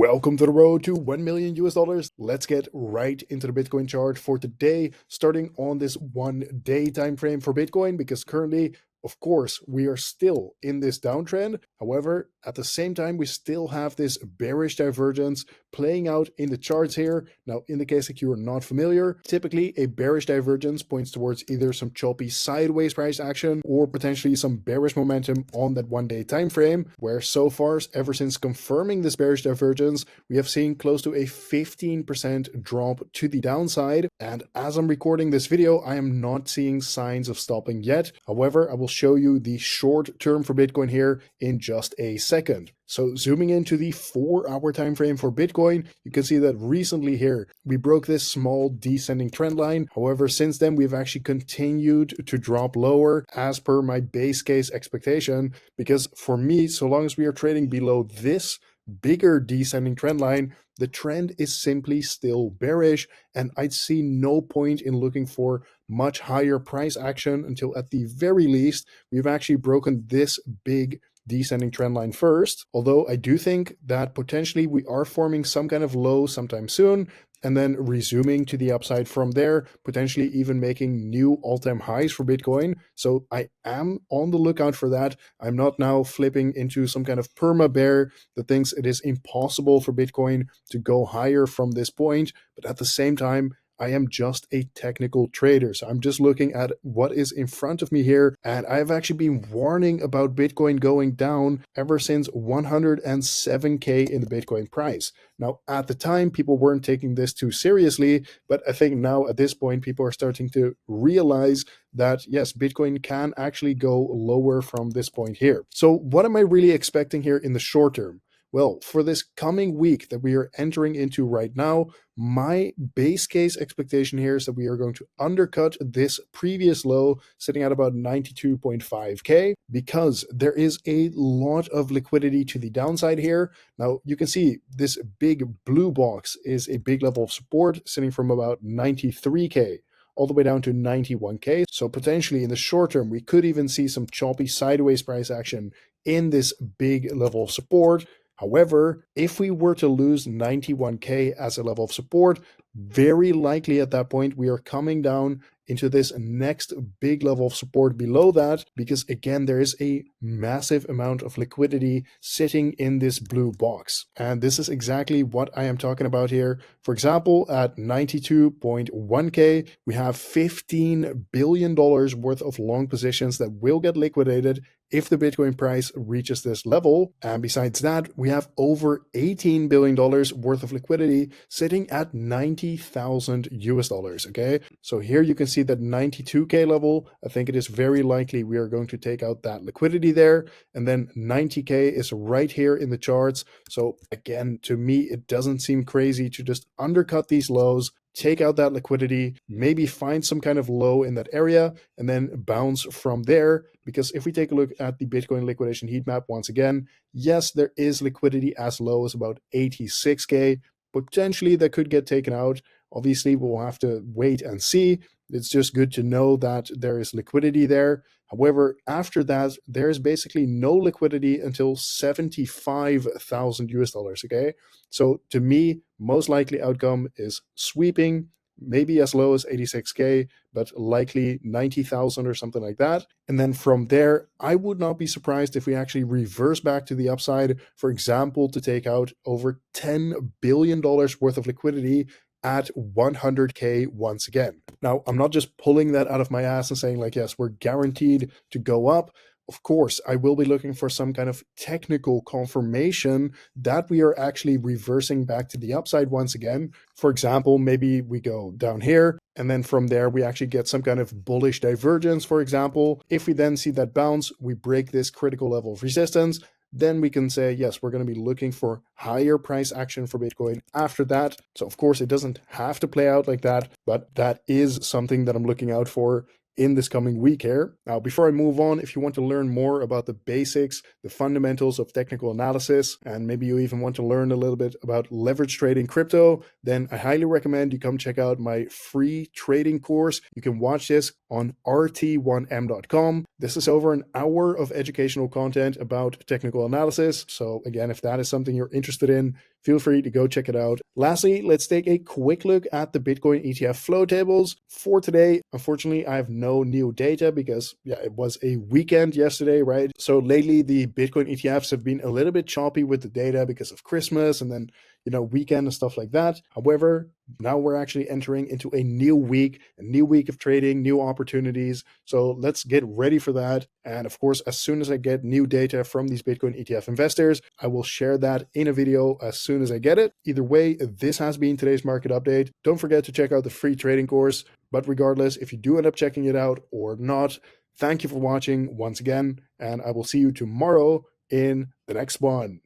Welcome to the road to 1 million US dollars. Let's get right into the Bitcoin chart for today, starting on this 1 day time frame for Bitcoin, because currently, of course, we are still in this downtrend. However, at the same time, we still have this bearish divergence playing out in the charts here. Now, in the case that you are not familiar, typically a bearish divergence points towards either some choppy sideways price action or potentially some bearish momentum on that 1 day time frame, where so far, ever since confirming this bearish divergence, we have seen close to a 15% drop to the downside. And as I'm recording this video, I am not seeing signs of stopping yet. However, I will show you the short term for Bitcoin here in just a second. So zooming into the 4-hour time frame for Bitcoin, you can see that recently here we broke this small descending trend line. However, since then we've actually continued to drop lower as per my base case expectation, because for me, so long as we are trading below this bigger descending trend line, the trend is simply still bearish, and I'd see no point in looking for much higher price action until at the very least we've actually broken this big descending trend line first. Although I do think that potentially we are forming some kind of low sometime soon, and then resuming to the upside from there, potentially even making new all-time highs for Bitcoin. So I am on the lookout for that. I'm not now flipping into some kind of perma bear that thinks it is impossible for Bitcoin to go higher from this point. But at the same time, I am just a technical trader. So I'm just looking at what is in front of me here. And I've actually been warning about Bitcoin going down ever since 107K in the Bitcoin price. Now, at the time, people weren't taking this too seriously, but I think now at this point, people are starting to realize that yes, Bitcoin can actually go lower from this point here. So what am I really expecting here in the short term? Well, for this coming week that we are entering into right now, my base case expectation here is that we are going to undercut this previous low sitting at about 92.5K, because there is a lot of liquidity to the downside here. Now, you can see this big blue box is a big level of support sitting from about 93K all the way down to 91K. So potentially in the short term, we could even see some choppy sideways price action in this big level of support. However, if we were to lose 91K as a level of support, very likely at that point we are coming down into this next big level of support below that, because again, there is a massive amount of liquidity sitting in this blue box. And this is exactly what I am talking about here. For example, at 92.1K, we have $15 billion worth of long positions that will get liquidated if the Bitcoin price reaches this level. And besides that, we have over $18 billion worth of liquidity sitting at 90,000 US dollars. Okay, so here you can see that 92K level. I think it is very likely we are going to take out that liquidity there. And then 90K is right here in the charts. So again, to me, it doesn't seem crazy to just undercut these lows, take out that liquidity, maybe find some kind of low in that area, and then bounce from there. Because if we take a look at the Bitcoin liquidation heat map once again, yes, there is liquidity as low as about 86K. Potentially that could get taken out. Obviously, we'll have to wait and see. It's just good to know that there is liquidity there. However, after that, there is basically no liquidity until 75,000 US dollars. Okay, so to me, most likely outcome is sweeping, maybe as low as 86K, but likely 90,000 or something like that. And then from there, I would not be surprised if we actually reverse back to the upside, for example, to take out over $10 billion worth of liquidity at 100K once again. Now, I'm not just pulling that out of my ass and saying like, yes, we're guaranteed to go up. Of course, I will be looking for some kind of technical confirmation that we are actually reversing back to the upside once again. For example, maybe we go down here, and then from there, we actually get some kind of bullish divergence, for example. If we then see that bounce, we break this critical level of resistance, then we can say, yes, we're going to be looking for higher price action for Bitcoin after that. So of course, it doesn't have to play out like that, but that is something that I'm looking out for in this coming week here. Now, before I move on, if you want to learn more about the basics, the fundamentals of technical analysis, and maybe you even want to learn a little bit about leverage trading crypto, then I highly recommend you come check out my free trading course. You can watch this on rt1m.com. This is over an hour of educational content about technical analysis. So again, if that is something you're interested in, feel free to go check it out. Lastly, let's take a quick look at the Bitcoin ETF flow tables. For today, unfortunately, I have no new data because it was a weekend yesterday, right? So lately, the Bitcoin ETFs have been a little bit choppy with the data because of Christmas and then, weekend and stuff like that. However, now we're actually entering into a new week of trading, new opportunities. So let's get ready for that. And of course, as soon as I get new data from these Bitcoin ETF investors, I will share that in a video as soon as I get it. Either way, this has been today's market update. Don't forget to check out the free trading course. But regardless, if you do end up checking it out or not, thank you for watching once again, and I will see you tomorrow in the next one.